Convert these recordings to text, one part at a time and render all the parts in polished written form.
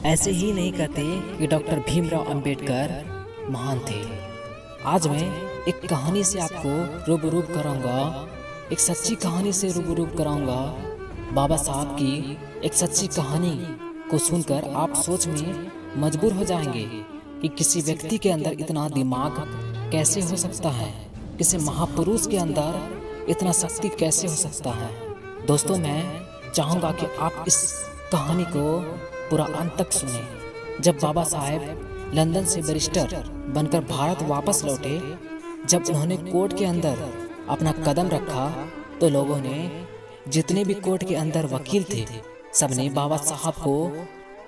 ऐसे ही नहीं कहते कि डॉक्टर भीमराव अंबेडकर महान थे। आज मैं एक कहानी से आपको रूबरू कराऊंगा, एक सच्ची कहानी से रूबरू कराऊंगा। बाबा साहब की एक सच्ची कहानी को सुनकर आप सोच में मजबूर हो जाएंगे कि किसी व्यक्ति के अंदर इतना दिमाग कैसे हो सकता है, किसी महापुरुष के अंदर इतना शक्ति कैसे हो सकता है। दोस्तों, मैं चाहूँगा कि आप इस कहानी को पूरा अंत तक सुने। जब बाबा साहेब लंदन से बैरिस्टर बनकर भारत वापस लौटे, जब उन्होंने कोर्ट के अंदर अपना कदम रखा तो लोगों ने, जितने भी कोर्ट के अंदर वकील थे, सबने बाबा साहब को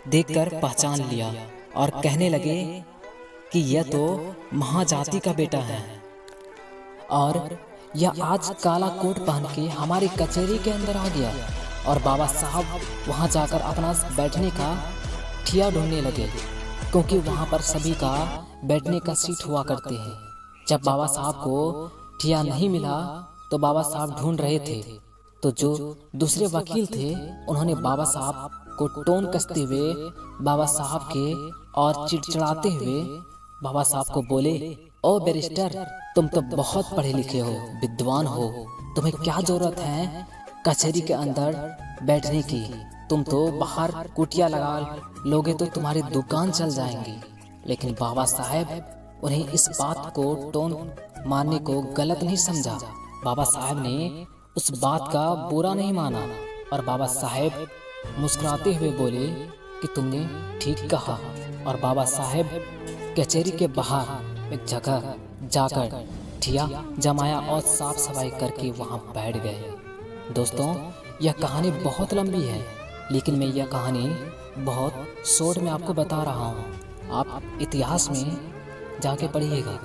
देखकर पहचान लिया और कहने लगे कि यह तो महाजाति का बेटा है और यह आज काला कोट पहन के हमारी कचहरी के अंदर आ गया। और बाबा साहब वहां जाकर अपना बैठने का ठिया ढूंढने लगे, क्योंकि वहां पर सभी का बैठने का सीट हुआ करते हैं। जब बाबा साहब को ठिया नहीं मिला तो बाबा साहब ढूंढ रहे थे, तो जो दूसरे वकील थे उन्होंने बाबा साहब को टोन कसते हुए बाबा साहब के और चिड़चिड़ाते हुए बाबा साहब को बोले, ओ बैरिस्टर, तुम तो बहुत पढ़े लिखे हो, विद्वान हो, तुम्हें क्या जरूरत है कचहरी के अंदर बैठने की? तुम तो बाहर कुटिया लगा लोगे तो तुम्हारी दुकान चल जाएंगी। लेकिन बाबा साहब उन्हें इस बात को टोन मारने को गलत नहीं समझा। बाबा साहब ने उस बात का बुरा नहीं माना और बाबा साहब मुस्कुराते हुए बोले कि तुमने ठीक कहा। और बाबा साहब कचहरी के बाहर एक जगह जाकर ठिया जमाया और साफ सफाई करके वहां बैठ गए। दोस्तों, यह कहानी बहुत लंबी है, लेकिन मैं यह कहानी बहुत शॉर्ट में आपको बता रहा हूँ। आप इतिहास में जाके पढ़िएगा।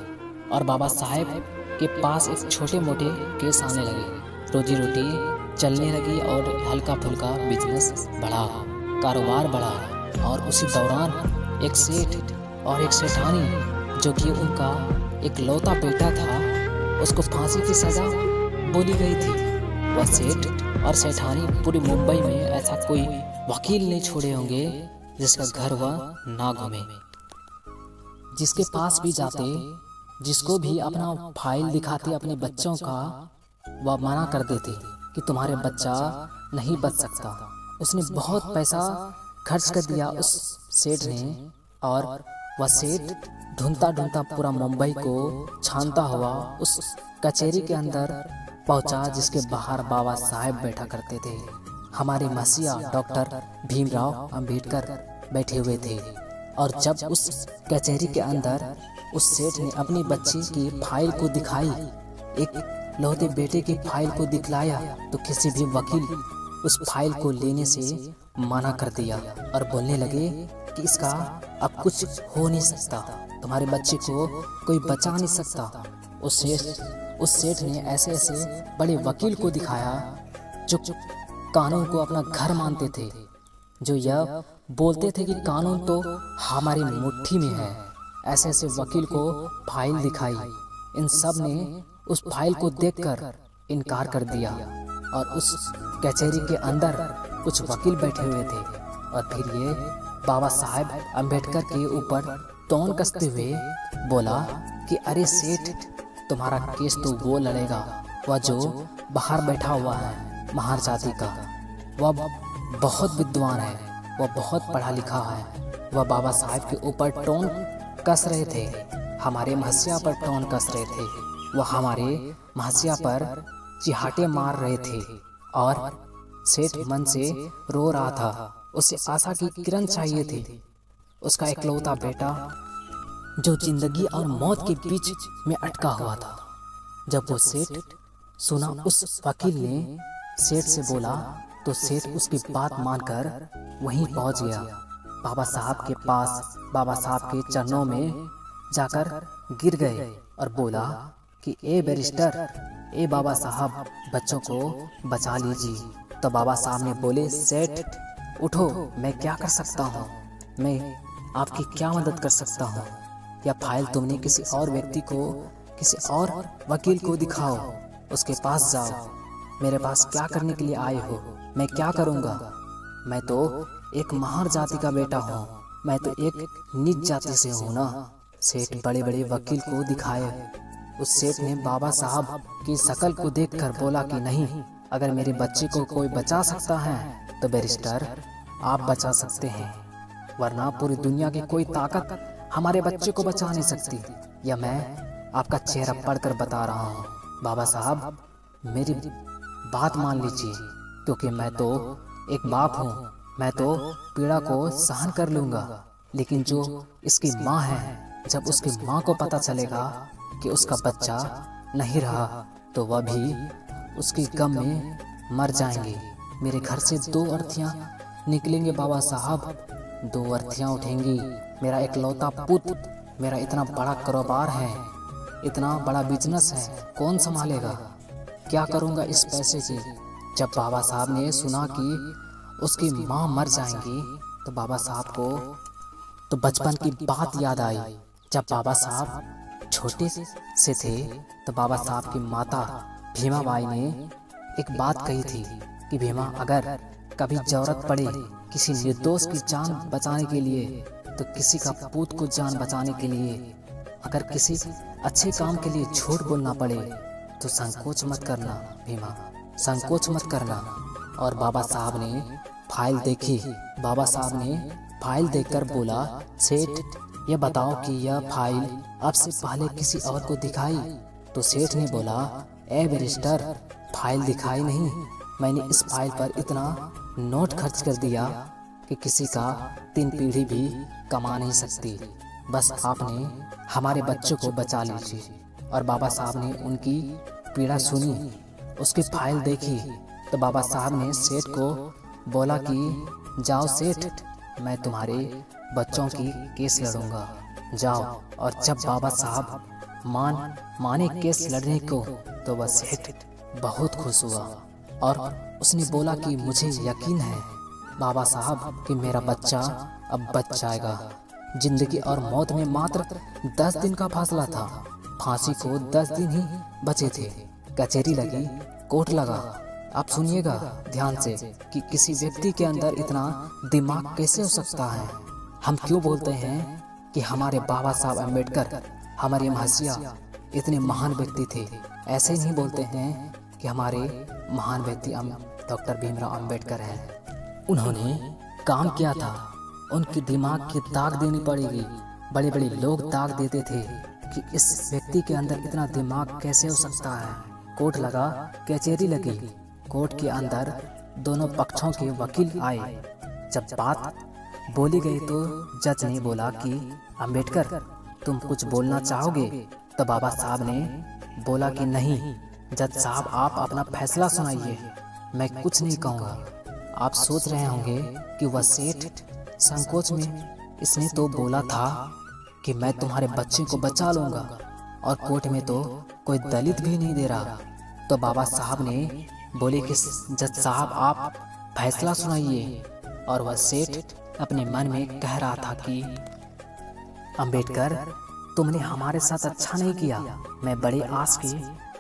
और बाबा साहब के पास एक छोटे मोटे केस आने लगे, रोजी रोटी चलने लगी और हल्का फुल्का बिजनेस बढ़ा, कारोबार बढ़ा। और उसी दौरान एक सेठ और एक सेठानी, जो कि उनका एक लौता बेटा था, उसको फांसी की सजा बोली गई थी। वह सेठ और सेठानी पूरी मुंबई में ऐसा कोई वकील नहीं छोड़े होंगे जिसका घर वह ना घूमे। जिसके पास भी जाते, जिसको भी अपना फाइल दिखाते अपने बच्चों का, वह मना कर देते कि तुम्हारे बच्चा नहीं बच सकता। उसने बहुत पैसा खर्च कर दिया उस सेठ ने, और वह सेठ ढूंढता ढूंढता पूरा मुंबई को छानता हुआ उस कचहरी के अंदर पहुंचा, जिसके बाहर बाबा साहब बैठा करते थे। हमारे मसीहा डॉक्टर भीमराव अंबेडकर बैठे हुए थे। और जब उस कचहरी के अंदर उस सेठ ने अपनी बच्ची की फाइल को दिखाई, एक लौते बेटे की फाइल को दिखलाया, तो किसी भी वकील उस फाइल को लेने से मना कर दिया और बोलने लगे कि इसका अब कुछ हो नहीं सकता, तुम्हारे बच्चे को कोई बचा नहीं सकता। उस सेठ ने ऐसे ऐसे बड़े वकील को दिखाया जो कानून को अपना घर मानते थे, जो यह बोलते थे कि कानून तो हमारी मुट्ठी में है। ऐसे ऐसे वकील को फाइल दिखाई। इन सब ने उस फाइल को देखकर इनकार कर दिया। और उस कचहरी के अंदर कुछ वकील बैठे हुए थे। और फिर ये बाबा साहब अंबेडकर के ऊपर टोन कसते हुए बोला कि अरे सेठ, तुम्हारा केस तो वो लड़ेगा, वह जो बाहर बैठा हुआ है महार जाति का। वह बहुत विद्वान है, वह बहुत पढ़ा लिखा है। वह बाबा साहब के ऊपर टोन कस रहे थे, हमारे महसिया पर टोन कस रहे थे। वह हमारे महसिया पर चिहाटे मार रहे थे। और सेठ मन से रो रहा था, उसे आशा की किरण चाहिए थी। उसका इकलौता बेटा जो जिंदगी और मौत के बीच में अटका हुआ था। जब वो सेठ सुना उस वकील ने सेठ से बोला, तो सेठ उसकी बात मानकर वहीं पहुंच गया। बाबा साहब के पास, बाबा साहब के चरणों में जाकर गिर गए और बोला कि ए बैरिस्टर, ए बाबा साहब, बच्चों को बचा लीजिए। तो बाबा साहब ने बोले, सेठ उठो, मैं क्या कर सकता हूँ, मैं आपकी क्या मदद कर सकता हूँ? या फाइल तुमने किसी और व्यक्ति को, किसी और वकील को दिखाओ, उसके पास जाओ। मेरे पास क्या करने के लिए आए हो? मैं क्या करूँगा? मैं तो एक महार जाति का बेटा हूँ, मैं तो एक नीच जाति से हूँ ना। सेठ बड़े बड़े वकील को दिखाए। उस सेठ ने बाबा साहब की शकल को देखकर बोला कि नहीं, अगर मेरे बच्चे को कोई बचा सकता है तो बैरिस्टर आप बचा सकते हैं, वरना पूरी दुनिया की कोई ताकत हमारे बच्चे को बचा नहीं सकती। यह मैं आपका चेहरा पढ़कर बता रहा हूँ। बाबा साहब मेरी बात मान लीजिए, क्योंकि मैं तो एक बाप हूँ, मैं तो पीड़ा को सहन कर लूँगा। लेकिन जो इसकी माँ है, जब उसकी माँ को पता चलेगा कि उसका बच्चा नहीं रहा तो वह भी उसकी गम में मर जाएंगे। मेरे घर से 2 अर्थियाँ निकलेंगे बाबा साहब, 2 अर्थियाँ उठेंगी। मेरा इकलौता पुत्र, मेरा इतना बड़ा कारोबार है, इतना बड़ा बिजनेस है, कौन संभालेगा? क्या करूँगा इस पैसे की? जब बाबा साहब ने सुना कि उसकी माँ मर जाएंगी तो बाबा साहब को तो बचपन की बात याद आई। जब बाबा साहब छोटे से थे तो बाबा साहब की माता भीमाबाई ने एक बात कही थी कि भीमा, अगर कभी जरूरत पड़े किसी निर्दोष की जान बचाने के लिए, तो किसी का पूत को जान बचाने के लिए, अगर किसी अच्छे काम के लिए झूठ बोलना पड़े तो संकोच मत करना भीमा, संकोच मत करना। और बाबा साहब ने फाइल देखी। बाबा साहब ने फाइल देखकर बोला, सेठ ये बताओ कि यह फाइल आपसे पहले किसी और को दिखाई? तो सेठ ने बोला, ए बैरिस्टर, फाइल दिखाई नहीं, मैंने इस फाइल पर इतना नोट खर्च कर दिया कि किसी का 3 पीढ़ी भी कमा नहीं सकती। बस आपने हमारे बच्चों को बचा लीजिए। और बाबा साहब ने उनकी पीड़ा सुनी, उसकी फाइल देखी। तो बाबा साहब ने सेठ को बोला कि जाओ सेठ, मैं तुम्हारे बच्चों की केस लड़ूंगा, जाओ। और जब बाबा साहब माने केस लड़ने को, तो वह सेठ बहुत खुश हुआ और उसने बोला कि मुझे यकीन है बाबा साहब कि मेरा बच्चा अब बच जाएगा। जिंदगी और मौत में मात्र 10 दिन का फासला था। फांसी को 10 दिन ही बचे थे। कचहरी लगी, कोर्ट लगा। आप सुनिएगा ध्यान से कि किसी व्यक्ति के अंदर इतना दिमाग कैसे हो सकता है। हम क्यों बोलते हैं कि हमारे बाबा साहब अम्बेडकर, हमारी महसिया इतने महान व्यक्ति थे? ऐसे नहीं बोलते हैं कि हमारे महान व्यक्ति डॉक्टर भीमराव अम्बेडकर हैं। उन्होंने काम किया था, उनके दिमाग की दाग देनी पड़ेगी। बड़े बड़े लोग दाग देते थे कि इस व्यक्ति के अंदर इतना दिमाग कैसे हो सकता है। कोर्ट लगा, कचहरी लगी। कोर्ट के अंदर दोनों पक्षों के वकील आए। जब बात बोली गई तो जज ने बोला कि अम्बेडकर, तुम कुछ बोलना चाहोगे? तो बाबा साहब ने बोला कि नहीं जज साहब, आप अपना फैसला सुनाइए, मैं कुछ नहीं कहूँगा। आप सोच रहे होंगे कि वह सेठ संकोच में, इसने तो बोला था कि मैं तुम्हारे बच्चे को बचा लूँगा, और कोर्ट में तो कोई दलित भी नहीं दे रहा। तो बाबा साहब ने बोले कि जज साहब आप फैसला सुनाइए। और वह सेठ अपने मन में कह रहा था कि अम्बेडकर, तुमने हमारे साथ अच्छा नहीं किया। मैं बड़े आस के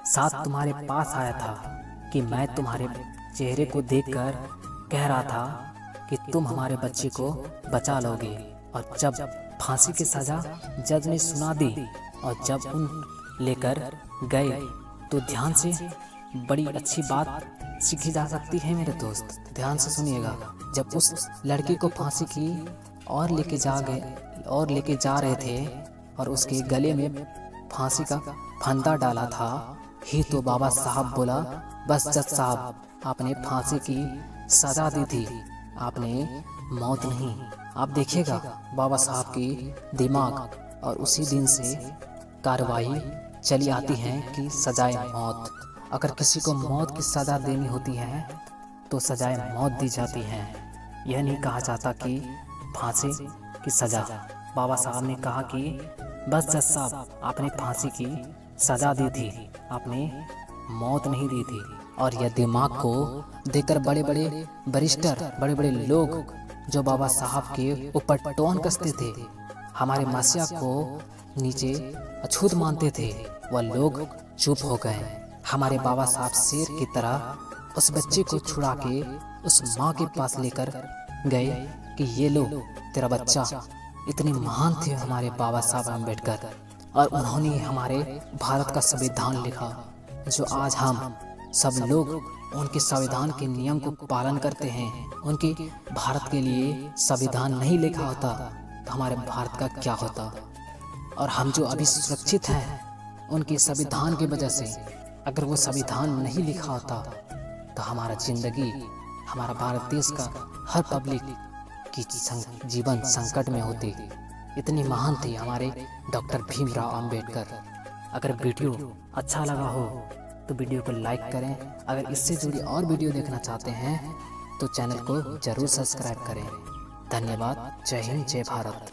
साथ तुम्हारे पास आया था कि मैं तुम्हारे चेहरे को देखकर कह रहा था कि तुम हमारे बच्चे को बचा लोगे। और जब फांसी की सज़ा जज ने सुना दी और जब उन लेकर गए तो ध्यान से बड़ी अच्छी बात सीखी जा सकती है मेरे दोस्त, ध्यान से सुनिएगा। जब उस लड़की को फांसी की और लेके जा रहे थे और उसके गले में फांसी का फंदा डाला था ही तो बाबा साहब बोला, बस जज साहब, आपने फांसी की सजा दी थी, आपने मौत नहीं। आप देखिएगा बाबा साहब की दिमाग। और उसी दिन से कार्रवाई चली आती है कि सजाए मौत। अगर किसी को मौत की सज़ा देनी होती है तो सजाए मौत दी जाती है। यह नहीं कहा जाता कि फांसी की सज़ा। बाबा साहब ने कहा कि बस जज साहब, आपने फांसी की सज़ा दी थी, आपने मौत नहीं दी थी। और यह दिमाग को देखकर बड़े बड़े बैरिस्टर, बड़े बड़े लोग जो बाबा साहब के ऊपर टोन कसते थे, हमारे मसीहा को नीचे अछूत मानते थे, वह लोग चुप हो गए। हमारे बाबा साहब शेर की तरह उस बच्चे को छुड़ा के उस माँ के पास लेकर गए कि ये लो तेरा बच्चा। इतने महान थे हमारे बाबा साहब अम्बेडकर, और उन्होंने हमारे भारत का संविधान लिखा, जो आज हम सब लोग उनके संविधान के नियम को पालन करते हैं। उनके भारत के लिए संविधान नहीं लिखा होता तो हमारे भारत का क्या होता। और हम जो अभी सुरक्षित हैं उनके संविधान की वजह से। अगर वो संविधान नहीं लिखा होता तो हमारा जिंदगी, हमारा भारत देश का हर पब्लिक की जीवन संकट में होती। इतनी महान थे हमारे डॉक्टर भीमराव अंबेडकर। अगर वीडियो अच्छा लगा हो तो वीडियो को लाइक करें। अगर इससे जुड़ी और वीडियो देखना चाहते हैं तो चैनल को जरूर सब्सक्राइब करें। धन्यवाद। जय हिंद, जय भारत।